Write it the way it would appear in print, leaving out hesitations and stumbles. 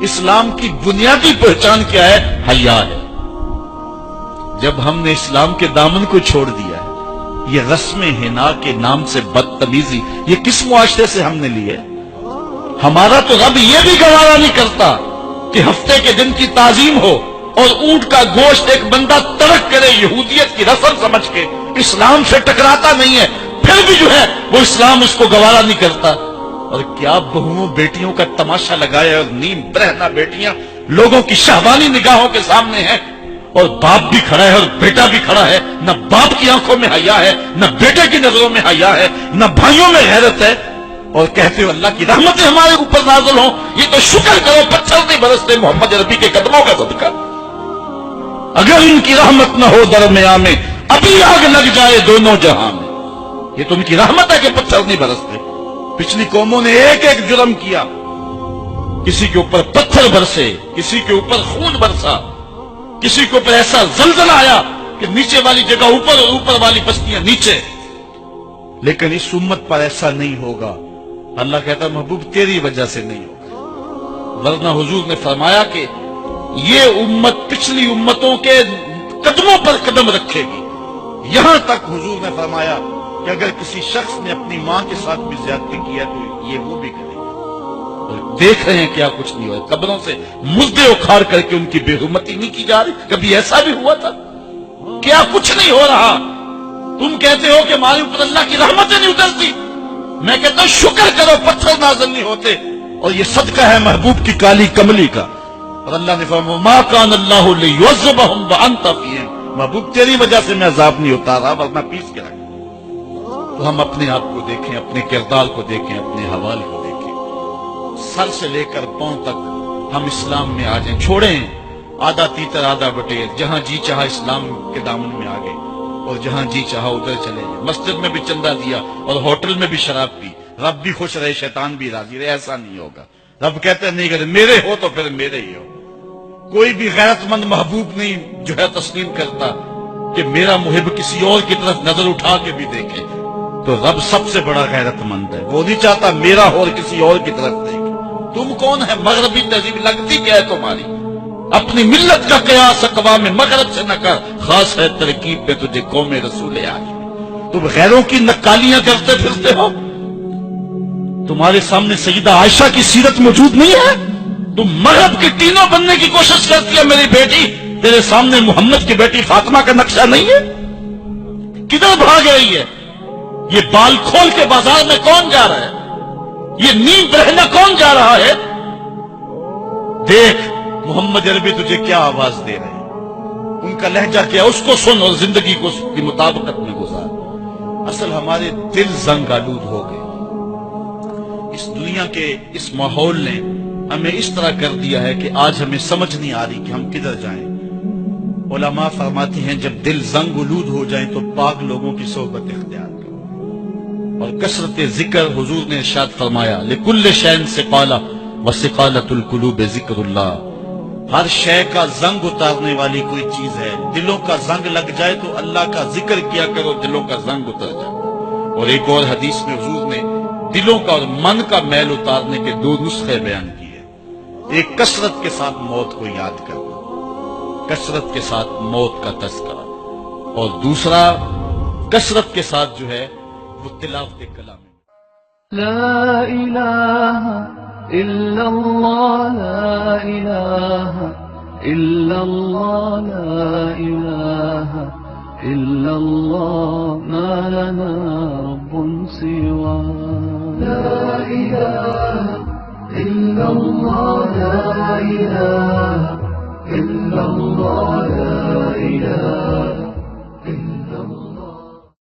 اسلام کی بنیادی پہچان کیا ہے؟ حیا ہے۔ جب ہم نے اسلام کے دامن کو چھوڑ دیا ہے، یہ رسم حنا کے نام سے بدتمیزی یہ کس معاشرے سے ہم نے لی ہے؟ ہمارا تو رب یہ بھی گوارا نہیں کرتا کہ ہفتے کے دن کی تعظیم ہو اور اونٹ کا گوشت ایک بندہ ترک کرے یہودیت کی رسم سمجھ کے۔ اسلام سے ٹکراتا نہیں ہے، پھر بھی جو ہے وہ اسلام اس کو گوارا نہیں کرتا۔ اور کیا بہوؤں بیٹیوں کا تماشا لگایا، اور نیم برہنہ بیٹیاں لوگوں کی شہوانی نگاہوں کے سامنے ہیں، اور باپ بھی کھڑا ہے اور بیٹا بھی کھڑا ہے۔ نہ باپ کی آنکھوں میں حیا ہے، نہ بیٹے کی نظروں میں حیا ہے، نہ بھائیوں میں غیرت ہے، اور کہتے ہو اللہ کی رحمتیں ہمارے اوپر نازل ہوں۔ یہ تو شکر کرو پتھر نہیں برستے محمد عربی کے قدموں کا صدقہ۔ اگر ان کی رحمت نہ ہو درمیان میں، ابھی آگ لگ جائے دونوں جہاں میں۔ یہ تو ان کی رحمت ہے کہ پتھر نہیں برستے۔ پچھلی قوموں نے ایک ایک جرم کیا، کسی کے اوپر پتھر برسے، کسی کے اوپر خون برسا، کسی کے اوپر ایسا زلزلہ آیا کہ نیچے والی جگہ اوپر اور اوپر والی بستیاں نیچے۔ لیکن اس امت پر ایسا نہیں ہوگا۔ اللہ کہتا محبوب تیری وجہ سے نہیں ہوگا، ورنہ حضور نے فرمایا کہ یہ امت پچھلی امتوں کے قدموں پر قدم رکھے گی۔ یہاں تک حضور نے فرمایا کہ اگر کسی شخص نے اپنی ماں کے ساتھ بھی زیادتی کی ہے تو یہ وہ بھی کرے گا۔ دیکھ رہے ہیں کیا کچھ نہیں ہوا، قبروں سے مردے اکھاڑ کر کے ان کی بے حرمتی نہیں کی جا رہی۔ کبھی ایسا بھی ہوا تھا؟ کیا کچھ نہیں ہو رہا؟ تم کہتے ہو کہ ہمارے اوپر اللہ کی رحمتیں نہیں اترتی، میں کہتا ہوں شکر کرو پتھر نازل نہیں ہوتے۔ اور یہ صدقہ ہے محبوب کی کالی کملی کا۔ اور اللہ نے فرمایا ما کان اللہ لیعذبہم وانت فیہم، محبوب تیری وجہ سے میں عذاب نہیں اتارا ورنہ پیس کے رکھ۔ تو ہم اپنے آپ کو دیکھیں، اپنے کردار کو دیکھیں، اپنے حوال کو دیکھیں، سر سے لے کر پاؤں تک ہم اسلام میں آ جائیں، چھوڑیں آدھا تیتر آدھا بٹیر، جہاں جی چاہا اسلام کے دامن میں آ گئے اور جہاں جی چاہا ادھر چلے گئے، مسجد میں بھی چندہ دیا اور ہوٹل میں بھی شراب پی، رب بھی خوش رہے شیطان بھی راضی رہے۔ ایسا نہیں ہوگا۔ رب کہتے نہیں کہ میرے ہو تو پھر میرے ہی ہو۔ کوئی بھی غیرت مند محبوب نہیں جو ہے تسلیم کرتا کہ میرا محب کسی اور کی طرف نظر اٹھا کے بھی دیکھے، تو رب سب سے بڑا غیرت مند ہے، وہ نہیں چاہتا میرا ہو اور کسی اور کی طرف دیکھے۔ تم کون ہے؟ مغربی تہذیب لگتی کیا ہے تمہاری؟ اپنی ملت کا قیاس اقوام مغرب سے نہ کر، خاص ہے ترکیب میں تجھے قوم رسول آج۔ تم غیروں کی نکالیاں کرتے پھرتے ہو، تمہارے سامنے سیدہ عائشہ کی سیرت موجود نہیں ہے؟ تم مغرب کی ٹینوں بننے کی کوشش کرتی ہے میری بیٹی، تیرے سامنے محمد کی بیٹی فاطمہ کا نقشہ نہیں ہے؟ کدھر بھاگ رہی ہے؟ یہ بال کھول کے بازار میں کون جا رہا ہے؟ یہ نیم برہنہ کون جا رہا ہے؟ دیکھ محمد عربی تجھے کیا آواز دے رہے ہیں، ان کا لہجہ کیا، اس کو سن اور زندگی کو اس کی مطابقت میں گزار۔ اصل ہمارے دل زنگ آلود ہو گئے، اس دنیا کے اس ماحول نے ہمیں اس طرح کر دیا ہے کہ آج ہمیں سمجھ نہیں آ رہی کہ ہم کدھر جائیں۔ علماء فرماتے ہیں جب دل زنگ آلود ہو جائیں تو پاک لوگوں کی صحبت اختیار کرو، اور کثرت ذکر، حضور نے ارشاد فرمایا لکل شیء ثقالہ وثقالۃ القلوب ذکر اللہ، ہر شے کا زنگ اتارنے والی کوئی چیز ہے، دلوں کا زنگ لگ جائے تو اللہ کا ذکر کیا کرو، دلوں کا زنگ اتر جائے۔ اور ایک اور حدیث میں حضور نے دلوں کا اور من کا میل اتارنے کے 2 نسخے بیان کیے، ایک کثرت کے ساتھ موت کو یاد کرنا، کثرت کے ساتھ موت کا تذکرہ، اور دوسرا کثرت کے ساتھ جو ہے وہ تلاوت کلام۔ لا الہ الا اللہ، لا الہ الا اللہ، لا الہ الا اللہ، ما لنا رب سوا۔ لا الہ الا اللہ، لا الہ